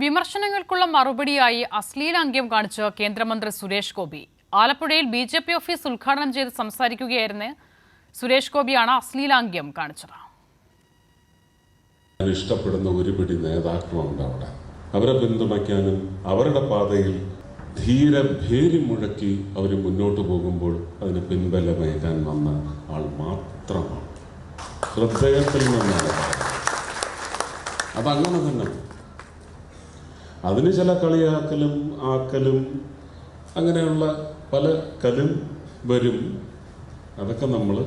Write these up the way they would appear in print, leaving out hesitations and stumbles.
വിമർശനങ്ങൾക്കുള്ള മറുപടിയായി അശ്ലീലാംഗ്യം കാണിച്ച് കേന്ദ്രമന്ത്രി സുരേഷ് ഗോപി. ആലപ്പുഴയിൽ ബിജെപി ഓഫീസ് ഉദ്ഘാടനം ചെയ്ത് സംസാരിക്കുകയായിരുന്ന സുരേഷ് ഗോപിയാണ് അശ്ലീലാംഗ്യം കാണിച്ചത്. ഇഷ്ടപ്പെടുന്ന ഒരുപിടി നേതാക്കളുണ്ട് അവിടെ. അവരെ പിന്തുണയ്ക്കാനും അവരുടെ പാതയിൽ ധീരഭേരി മുഴക്കി അവർ മുന്നോട്ട് പോകുമ്പോൾ അതിന് പിൻബലമേകാൻ വന്ന ആൾ മാത്രമാണ്. ഹൃദയത്തിൽ നിന്നാണ് അതങ്ങനെ തന്നെ. അതിന് ചില കളിയാക്കലും ആക്കലും അങ്ങനെയുള്ള പല കലും വരും. അതൊക്കെ നമ്മൾ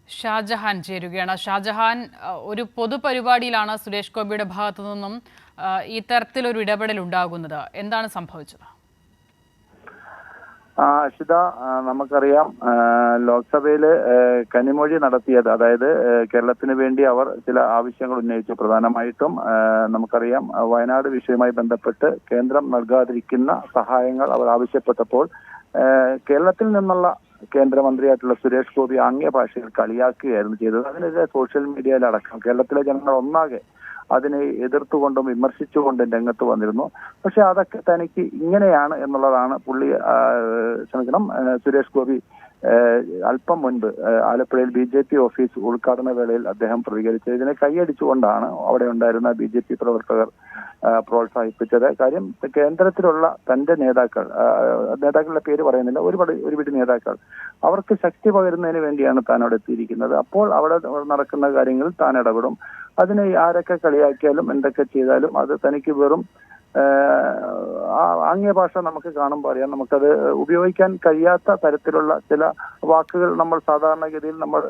ഷാജഹാൻ ചേരുകയാണ്. ഷാജഹാൻ, ഒരു പൊതുപരിപാടിയിലാണ് സുരേഷ് ഗോപിയുടെ ഭാഗത്തു നിന്നും ഈ തരത്തിലൊരു ഇടപെടൽ ഉണ്ടാകുന്നത്. എന്താണ് സംഭവിച്ചത്? അഷിത, നമുക്കറിയാം ലോക്സഭയിൽ കനിമൊഴി നടത്തിയത്, അതായത് കേരളത്തിന് വേണ്ടി അവർ ചില ആവശ്യങ്ങൾ ഉന്നയിച്ചു. പ്രധാനമായിട്ടും നമുക്കറിയാം വയനാട് വിഷയവുമായി ബന്ധപ്പെട്ട് കേന്ദ്രം നൽകാതിരിക്കുന്ന സഹായങ്ങൾ അവർ ആവശ്യപ്പെട്ടപ്പോൾ കേരളത്തിൽ നിന്നുള്ള കേന്ദ്രമന്ത്രിയായിട്ടുള്ള സുരേഷ് ഗോപി ആംഗ്യ ഭാഷയിൽ കളിയാക്കുകയായിരുന്നു ചെയ്തത്. അതിനെതിരെ സോഷ്യൽ മീഡിയയിലടക്കം കേരളത്തിലെ ജനങ്ങൾ ഒന്നാകെ അതിനെ എതിർത്തുകൊണ്ടും വിമർശിച്ചുകൊണ്ടും രംഗത്ത് വന്നിരുന്നു. പക്ഷെ അതൊക്കെ തനിക്ക് ഇങ്ങനെയാണ് എന്നുള്ളതാണ് സുരേഷ് ഗോപി അല്പം മുൻപ് ആലപ്പുഴയിൽ ബിജെപി ഓഫീസ് ഉദ്ഘാടന വേളയിൽ അദ്ദേഹം പ്രതികരിച്ചത്. ഇതിനെ കൈയടിച്ചുകൊണ്ടാണ് അവിടെ ഉണ്ടായിരുന്ന ബിജെപി പ്രവർത്തകർ പ്രോത്സാഹിപ്പിച്ചത്. കാര്യം, കേന്ദ്രത്തിലുള്ള തന്റെ നേതാക്കളുടെ പേര് പറയുന്നില്ല, ഒരുപിടി നേതാക്കൾ, അവർക്ക് ശക്തി പകരുന്നതിന് വേണ്ടിയാണ് താൻ അവിടെ എത്തിയിരിക്കുന്നത്. അപ്പോൾ അവിടെ നടക്കുന്ന കാര്യങ്ങളിൽ താൻ ഇടപെടും. അതിനെ ആരൊക്കെ കളിയാക്കിയാലും എന്തൊക്കെ ചെയ്താലും അത് തനിക്ക് വെറും ആംഗ്യഭാഷ നമുക്ക് കാണുമ്പോൾ അറിയാം. നമുക്കത് ഉപയോഗിക്കാൻ കഴിയാത്ത തരത്തിലുള്ള ചില വാക്കുകൾ നമ്മൾ സാധാരണഗതിയിൽ നമ്മൾ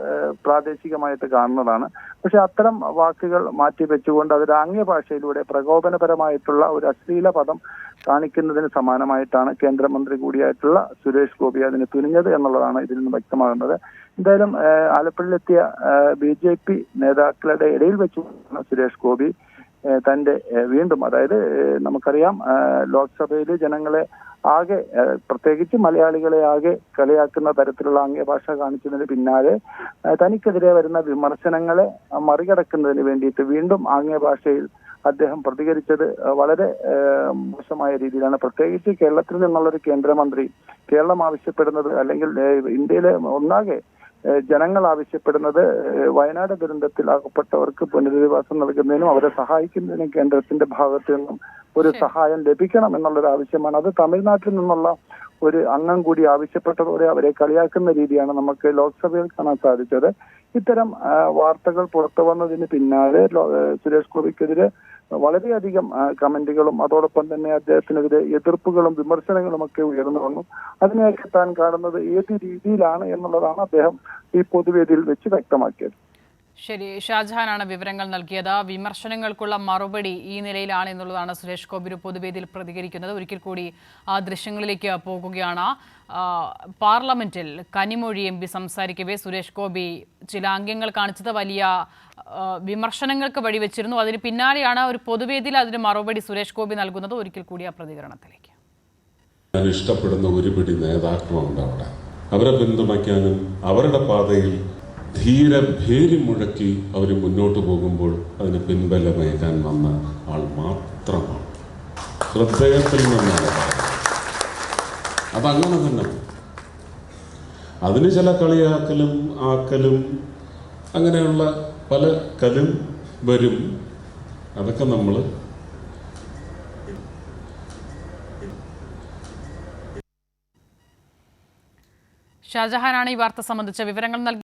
പ്രാദേശികമായിട്ട് കാണുന്നതാണ്. പക്ഷെ അത്തരം വാക്കുകൾ മാറ്റിവെച്ചുകൊണ്ട് അതൊരു ആംഗ്യഭാഷയിലൂടെ പ്രകോപനപരമായിട്ടുള്ള ഒരു അശ്ലീല പദം കാണിക്കുന്നതിന് സമാനമായിട്ടാണ് കേന്ദ്രമന്ത്രി കൂടിയായിട്ടുള്ള സുരേഷ് ഗോപി അതിന് തുനിഞ്ഞത് എന്നുള്ളതാണ് ഇതിൽ നിന്ന് വ്യക്തമാകുന്നത്. എന്തായാലും ആലപ്പുഴയിലെത്തിയ ബിജെപി നേതാക്കളുടെ ഇടയിൽ വെച്ചുകൊണ്ടാണ് സുരേഷ് ഗോപി തന്റെ വീണ്ടും, അതായത് നമുക്കറിയാം ലോക്സഭയിൽ ജനങ്ങളെ ആകെ, പ്രത്യേകിച്ച് മലയാളികളെ ആകെ കളിയാക്കുന്ന തരത്തിലുള്ള ആംഗ്യഭാഷ കാണിച്ചതിന് പിന്നാലെ തനിക്കെതിരെ വരുന്ന വിമർശനങ്ങളെ മറികടക്കുന്നതിന് വേണ്ടിയിട്ട് വീണ്ടും ആംഗ്യഭാഷയിൽ അദ്ദേഹം പ്രതികരിച്ചത് വളരെ മോശമായ രീതിയിലാണ്. പ്രത്യേകിച്ച് കേരളത്തിൽ നിന്നുള്ളൊരു കേന്ദ്രമന്ത്രി കേരളം ആവശ്യപ്പെടുന്നത്, അല്ലെങ്കിൽ ഇന്ത്യയിലെ ഒന്നാകെ ജനങ്ങൾ ആവശ്യപ്പെടുന്നത് വയനാട് ദുരന്തത്തിൽ അകപ്പെട്ടവർക്ക് പുനരധിവാസം നൽകുന്നതിനും അവരെ സഹായിക്കുന്നതിനും കേന്ദ്രത്തിന്റെ ഭാഗത്തു നിന്നും ഒരു സഹായം ലഭിക്കണം എന്നുള്ളൊരു ആവശ്യമാണ്. അത് തമിഴ്നാട്ടിൽ നിന്നുള്ള ഒരു അംഗം കൂടി ആവശ്യപ്പെട്ടതോടെ അവരെ കളിയാക്കുന്ന രീതിയാണ് നമുക്ക് ലോക്സഭയിൽ കാണാൻ സാധിച്ചത്. ഇത്തരം വാർത്തകൾ പുറത്തു വന്നതിന് പിന്നാലെ സുരേഷ് ഗോപിക്കെതിരെ വളരെയധികം കമന്റുകളും അതോടൊപ്പം തന്നെ അദ്ദേഹത്തിനെതിരെ എതിർപ്പുകളും വിമർശനങ്ങളും ഒക്കെ ഉയർന്നു വന്നു. അതിനെയൊക്കെ താൻ കാണുന്നത് ഏത് രീതിയിലാണ് എന്നുള്ളതാണ് അദ്ദേഹം ഈ പൊതുവേദിയിൽ വെച്ച് വ്യക്തമാക്കിയത്. ശരി, ഷാജഹാനാണ് വിവരങ്ങൾ നൽകിയത്. വിമർശനങ്ങൾക്കുള്ള മറുപടി ഈ നിലയിലാണ് എന്നുള്ളതാണ് സുരേഷ് ഗോപി പൊതുവേദിയിൽ പ്രതികരിക്കുന്നത്. ഒരിക്കൽ കൂടി ആ ദൃശ്യങ്ങളിലേക്ക് പോകുകയാണ്. പാർലമെന്റിൽ കനിമൊഴി MP സംസാരിക്കവേ സുരേഷ് ഗോപി ചില ആംഗ്യങ്ങൾ കാണിച്ചത് വലിയ വിമർശനങ്ങൾക്ക് വഴിവെച്ചിരുന്നു. അതിന് പിന്നാലെയാണ് ഒരു പൊതുവേദിയിൽ അതിന് മറുപടി സുരേഷ് ഗോപി നൽകുന്നത്. ഒരിക്കൽ കൂടി ആ പ്രതികരണത്തിലേക്ക്. ഞാൻ ഇഷ്ടപ്പെടുന്ന ഒരുപിടി നേതാക്കളുണ്ട് അവിടെ. അവരെ പിന്തുണയ്ക്കാനും അവരുടെ പാതയിൽ ധീരഭേരി മുഴക്കി അവർ മുന്നോട്ട് പോകുമ്പോൾ അതിന് പിൻബലമേകാൻ വന്ന ആൾ മാത്രമാണ്. ഹൃദയത്തിൽ നിന്നാണ് അതങ്ങനെ തന്നെ. അതിന് ചില കളിയാക്കലും ആക്കലും അങ്ങനെയുള്ള പല കലും വരും. അതൊക്കെ നമ്മൾ ഷാജഹാനാണ് ഈ വാർത്ത സംബന്ധിച്ച വിവരങ്ങൾ നൽകി.